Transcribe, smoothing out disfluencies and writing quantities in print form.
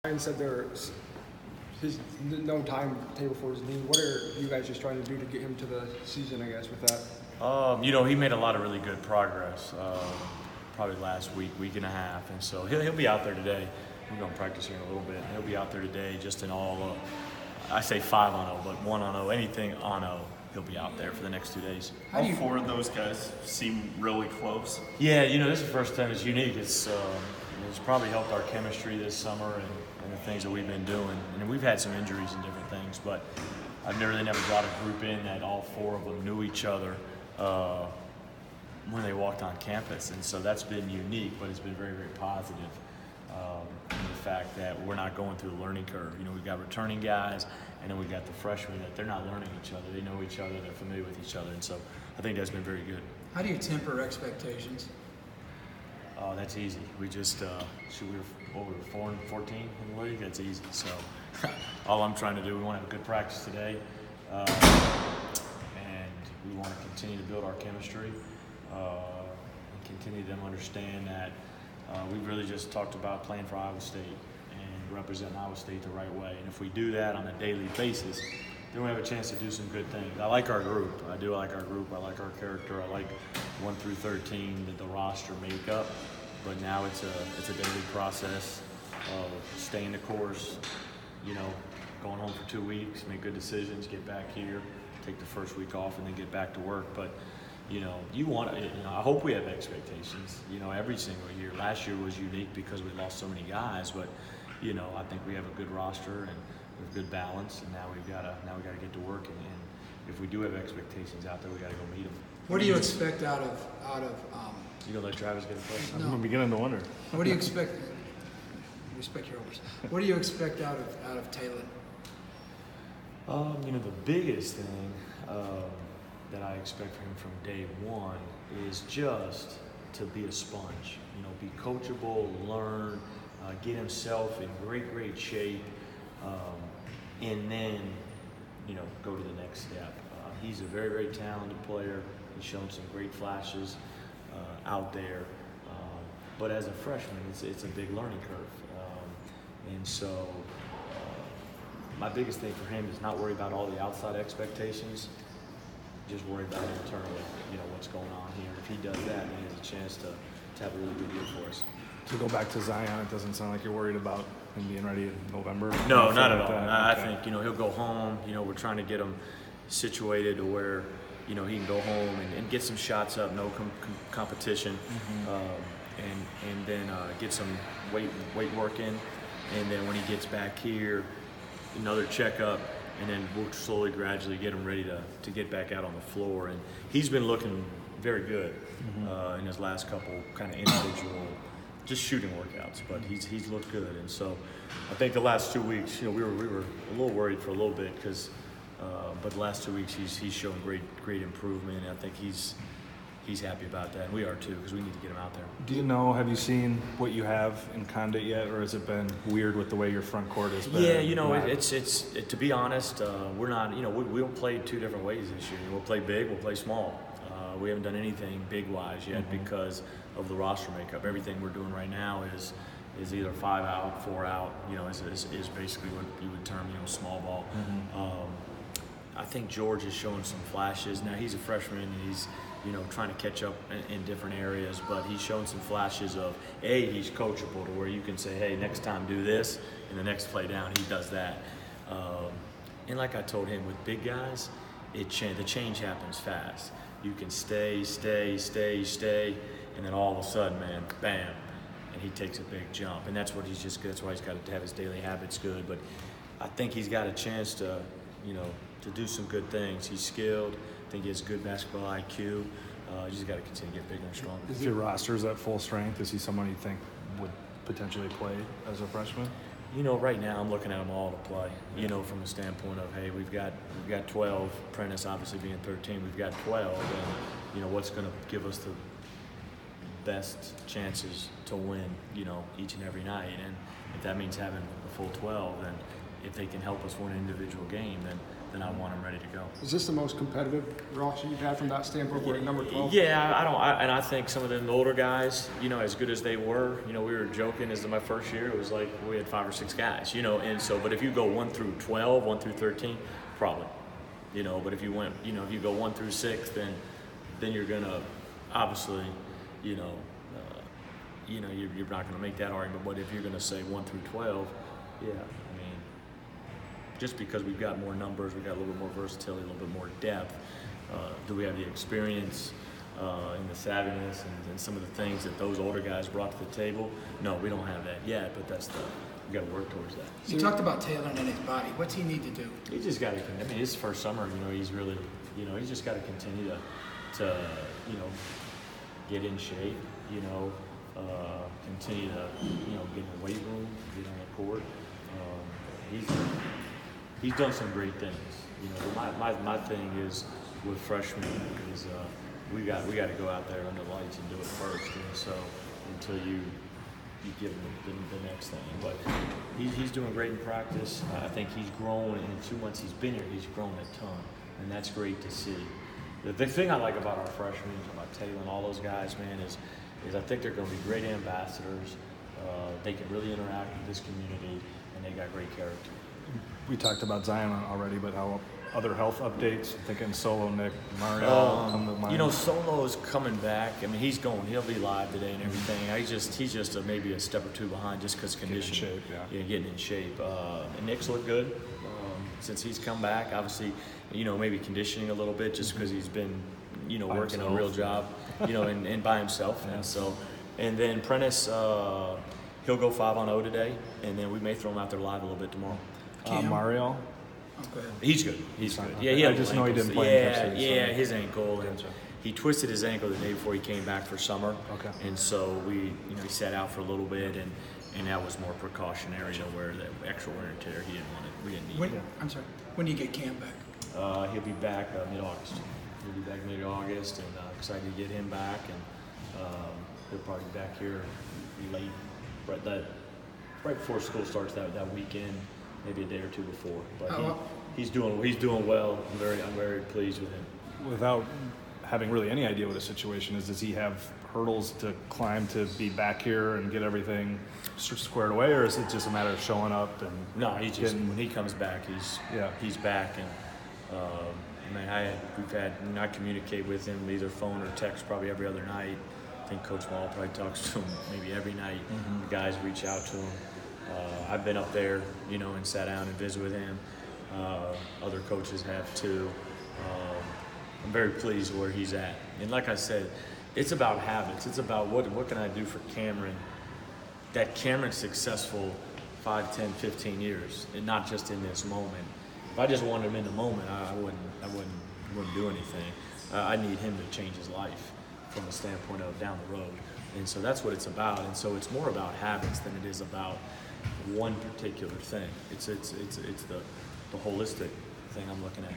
Ryan said his no timetable for his knee. What are you guys just trying to do to get him to the season, I guess, with that? He made a lot of really good progress, probably last week and a half, and so he'll be out there today. We're going to practice here in a little bit. He'll be out there today just in all, I say 5 on 0, but 1 on 0, anything on 0, he'll be out there for the next 2 days. All 4 of those guys seem really close. Yeah, this is the first time. It's unique. It's probably helped our chemistry this summer and the things that we've been doing. And we've had some injuries and different things, but I've never brought a group in that all 4 of them knew each other when they walked on campus. And so that's been unique, but it's been very, very positive. The fact that we're not going through a learning curve. We've got returning guys, and then we've got the freshmen that they're not learning each other. They know each other. They're familiar with each other. And so I think that's been very good. How do you temper expectations? Oh, that's easy. We just, we were 4 and 14 in the league. That's easy. So all I'm trying to do, we want to have a good practice today. And we want to continue to build our chemistry and continue to understand that we've really just talked about playing for Iowa State and representing Iowa State the right way. And if we do that on a daily basis, then we have a chance to do some good things. I like our group. I do like our group. I like our character. I like 1 through 13, the roster makeup. But now it's a daily process of staying the course, going home for 2 weeks, make good decisions, get back here, take the first week off, and then get back to work. But I hope we have expectations, every single year. Last year was unique because we lost so many guys, but, I think we have a good roster and with good balance, and now we got to get to work. And if we do have expectations out there, we got to go meet them. What do you expect out of? You gonna let Travis get a question? No. I'm beginning to wonder. What do you expect? Respect your orders. What do you expect out of Taylor? The biggest thing that I expect from him from day one is just to be a sponge. Be coachable, learn, get himself in great shape, and then go to the next step. He's a very, very talented player. He's shown some great flashes out there, but as a freshman, it's a big learning curve, and so my biggest thing for him is not worry about all the outside expectations, just worry about internally, what's going on here. If he does that, then he has a chance to have a really good year for us. To go back to Zion, it doesn't sound like you're worried about him being ready in November. No, not at all. I think he'll go home. We're trying to get him situated to where he can go home and get some shots up, no competition, and then get some weight work in, and then when he gets back here, another checkup, and then we'll slowly, gradually get him ready to get back out on the floor. And he's been looking very good in his last couple kind of individual, just shooting workouts, but he's looked good. And so I think the last 2 weeks, we were a little worried for a little bit because, but the last 2 weeks he's shown great improvement. And I think he's happy about that, and we are too, because we need to get him out there. Do you know, have you seen what you have in Condit yet, or has it been weird with the way your front court has been? Yeah, it's to be honest, we're not, we'll play 2 different ways this year. We'll play big, we'll play small. We haven't done anything big-wise yet because of the roster makeup. Everything we're doing right now is either 5 out, 4 out, is basically what you would term, small ball. I think George is showing some flashes. Now, he's a freshman, and he's, trying to catch up in different areas, but he's shown some flashes of, he's coachable to where you can say, hey, next time do this, and the next play down, he does that. And like I told him, with big guys, the change happens fast. You can stay, and then all of a sudden, man, bam, and he takes a big jump. And that's why he's got to have his daily habits good. But I think he's got a chance to, to do some good things. He's skilled. I think he has good basketball IQ. You just got to continue to get bigger and stronger. Is your roster's at full strength? Is he someone you think would potentially play as a freshman? Right now I'm looking at them all to play. From the standpoint of, hey, we've got 12. Prentice obviously being 13, we've got 12, and what's going to give us the best chances to win, each and every night. And if that means having a full 12, then if they can help us win an individual game, then I want them ready to go. Is this the most competitive roster you've had from that standpoint? We're at number 12. Yeah, and I think some of the older guys, as good as they were, we were joking as my first year, it was like we had 5 or 6 guys, and so, but if you go 1 through 12, 1 through 13, probably, but if you went, if you go 1 through 6, then you're gonna, obviously, you're not gonna make that argument, but if you're gonna say 1 through 12, yeah, just because we've got more numbers, we've got a little bit more versatility, a little bit more depth. Do we have the experience and the savviness and some of the things that those older guys brought to the table? No, we don't have that yet, but we got to work towards that. You talked about tailoring in his body. What's he need to do? He just got to. His first summer, he's really, he's just got to continue to get in shape. Continue to, get in the weight room, get on the court. He's done some great things. My thing is with freshmen is we got to go out there under lights and do it first. And so until you give him the next thing, but he's doing great in practice. I think he's grown in the 2 months he's been here. He's grown a ton, and that's great to see. The thing I like about our freshmen, about Taylor and all those guys, man, is I think they're going to be great ambassadors. They can really interact with this community, and they got great character. We talked about Zion already, but how other health updates? I'm thinking Solo, Nick, Mario come to mind. Solo is coming back. He's going. He'll be live today and everything. He's just maybe a step or two behind just because condition. Getting in shape. And Nick's looked good since he's come back. Obviously, maybe conditioning a little bit just because he's been, working a real job, and by himself. Yeah. And so, and then Prentice, he'll go 5-on-0 today, and then we may throw him out there live a little bit tomorrow. Mario? Go ahead. He's good. He's good. Yeah, I just know he didn't play in Texas, his ankle. And he twisted his ankle the day before he came back for summer. Okay. And so he sat out for a little bit, and that was more precautionary, where that extra wear and tear we didn't need. I'm sorry. When do you get Cam back? He'll be back mid-August. He'll be back mid-August, and excited to get him back, and he'll probably be back here late, right before school starts that weekend. Maybe a day or two before, but he's doing well. I'm very pleased with him. Without having really any idea what his situation is, does he have hurdles to climb to be back here and get everything squared away, or is it just a matter of showing up and? No, when he comes back, he's back, and I communicate with him either phone or text probably every other night. I think Coach Mall probably talks to him maybe every night. Mm-hmm. The guys reach out to him. I've been up there, and sat down and visited with him. Other coaches have too. I'm very pleased where he's at. And like I said, it's about habits. It's about what can I do for Cameron, that Cameron's successful 5, 10, 15 years, and not just in this moment. If I just wanted him in the moment, I wouldn't do anything. I need him to change his life from the standpoint of down the road. And so that's what it's about. And so it's more about habits than it is about one particular thing. It's the holistic thing I'm looking at.